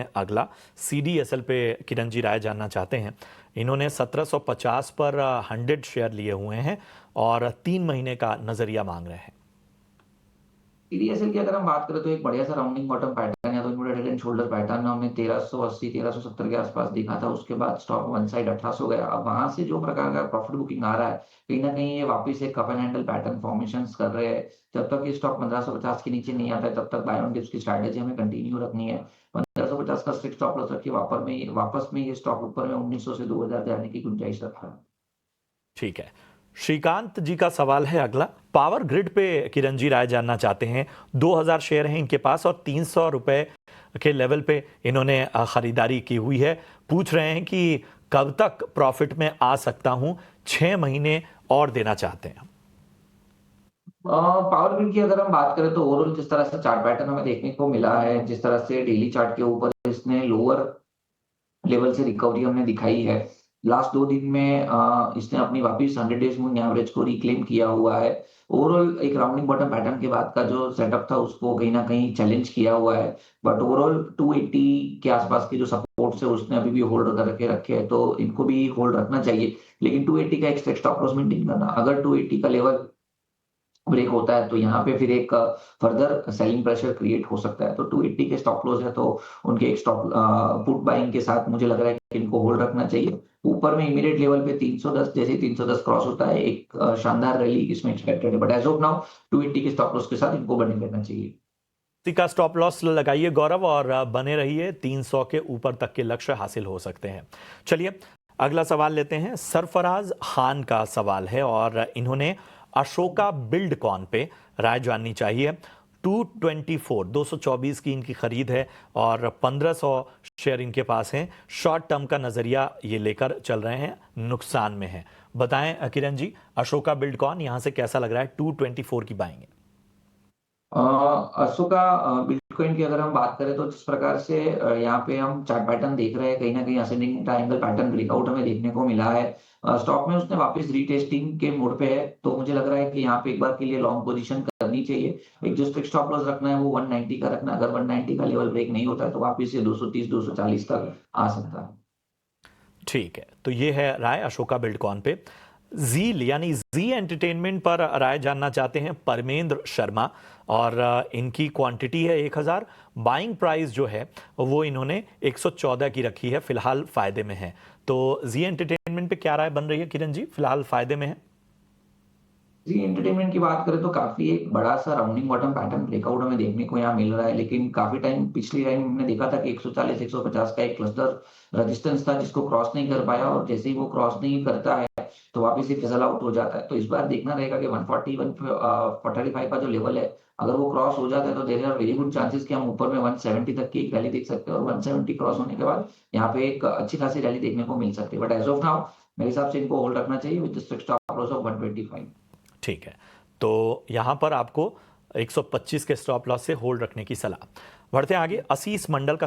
अगला CDSL पे किरण जी राय जानना चाहते हैं। इन्होंने 1750 पर 100 शेयर लिए हुए हैं और 3 महीने का नजरिया मांग रहे हैं। सीडीएसएल की अगर हम बात करें तो एक बढ़िया सा राउंडिंग बॉटम पैटर्न है, तो inverted head and shoulder pattern में हमने 1380 1370 के आसपास देखा था। उसके बाद स्टॉक वन साइड 1800 गया। अब वहां से जो प्रकार का प्रॉफिट बुकिंग आ रहा है, कहीं ना कहीं ये वापस एक cup and handle pattern formation कर रहे हैं। जब तक ये स्टॉक 1550 के नीचे नहीं आता है तब तक बाय ऑन डिप्स की स्ट्रैटेजी हमें कंटिन्यू रखनी है। 1550 का स्ट्रिक्ट स्टॉप लॉस रखिए। वापस में ये स्टॉक ऊपर में 1900 से 2000 जाने की गुंजाइश रखा है। ठीक है, श्रीकांत जी का सवाल है अगला। पावर ग्रिड पे किरण जी राय जानना चाहते हैं। 2000 शेयर हैं इनके पास और 300 रुपए के लेवल पे इन्होंने खरीदारी की हुई है। पूछ रहे हैं कि कब तक प्रॉफिट में आ सकता हूं, 6 महीने और देना चाहते हैं। पावर ग्रिड की अगर हम बात करें तो ओवरऑल जिस तरह से चार्ट पैटर्न हमें देखने को मिला है, जिस तरह से डेली चार्ट के ऊपर इसने लोअर लेवल से रिकवरी हमने दिखाई है। लास्ट 2 दिन में इसने अपनी वापस 100 डेज मूविंग एवरेज को रिक्लेम किया हुआ है। ओवरऑल एक राउंडिंग बॉटम पैटर्न के बाद का जो सेटअप था उसको कहीं ना कहीं चैलेंज किया हुआ है। बट ओवरऑल 280 के आसपास के जो सपोर्ट है उसने अभी भी होल्ड करके रखे हैं, तो इनको भी होल्ड रखना चाहिए। लेकिन 280 का एक स्टॉप लॉस मेंटेन करना, अगर 280 का लेवल ब्रेक होता है तो यहाँ पे फिर एक फर्दर सेलिंग प्रेशर क्रिएट हो सकता है। तो 280 के स्टॉप लॉस है तो उनके एक स्टॉप पुट बाइंग के साथ मुझे लग रहा है कि इनको होल्ड रखना चाहिए। ऊपर में इमीडिएट लेवल पे 310, जैसे 310 क्रॉस होता है एक शानदार रैली इसमें एक्सपेक्टेड है। बट एज ऑफ नाउ 280 के स्टॉप लॉस के साथ इनको बने रहना चाहिए। इसी का स्टॉप लॉस लगाइए गौरव और बने रहिए। 300 के ऊपर तक के लक्ष्य हासिल हो सकते हैं। चलिए अगला सवाल लेते हैं। सरफराज खान का सवाल है और इन्होंने अशोका बिल्डकॉन पे राय जाननी चाहिए। 224 की इनकी खरीद है और 1500 शेयर इनके पास हैं। शॉर्ट टर्म का नजरिया ये लेकर चल रहे हैं, नुकसान में है। बताएं किरण जी, अशोका बिल्डकॉन यहां से कैसा लग रहा है? 224 की बाइंग है। अशोका बिटकॉइन की अगर हम बात करें तो जिस प्रकार से यहाँ पे हम चार्ट पैटर्न देख रहे हैं, कहीं ना कहीं असेंडिंग ट्रायंगल पैटर्न ब्रेकआउट हमें देखने को मिला है। स्टॉक में उसने वापस रीटेस्टिंग के मोड पे है, तो मुझे लग रहा है कि यहाँ पे एक बार के लिए लॉन्ग पोजीशन करनी चाहिए। एक जो स्ट्रिक्ट स्टॉप लॉस रखना है वो 190 का रखना है। अगर 190 का लेवल ब्रेक नहीं होता है तो वापस से 230 240 तक आ सकता है। ठीक है, तो ये है राय अशोका बिल्डकॉन पे। जील यानी जी एंटरटेनमेंट पर राय जानना चाहते हैं परमेंद्र शर्मा और इनकी क्वांटिटी है 1000। बाइंग प्राइस जो है वो इन्होंने 114 की रखी है, फिलहाल फायदे में है। तो जी एंटरटेनमेंट पे क्या राय बन रही है किरण जी? फिलहाल फायदे में है। जी एंटरटेनमेंट की बात करें तो काफी एक बड़ा सा राउंडिंग बॉटम पैटर्न ब्रेकआउट हमें देखने को यहाँ मिल रहा है। लेकिन काफी टाइम पिछली टाइम हमने देखा था कि 140 150 का एक क्लस्टर रेजिस्टेंस था जिसको क्रॉस नहीं कर पाया, और जैसे ही वो क्रॉस नहीं करता है तो वापस ही फिसल आउट हो जाता है। तो इस बार देखना रहेगा कि 140 145 का जो लेवल है, अगर वो क्रॉस हो जाता है तो there are very good chances कि हम ऊपर में 170 तक की एक रैली देख सकते हैं। और 170 क्रॉस होने के बाद यहाँ पे एक अच्छी खासी रैली देखने को मिल सकती है। बट एज ऑफ नाउ मेरे हिसाब से इनको होल्ड रखना चाहिए with strict stop loss of 125। ठीक है, तो यहां पर आपको 125 के स्टॉप लॉस से होल्ड रखने की सलाह। बढ़ते हैं आगे। आशीष मंडल का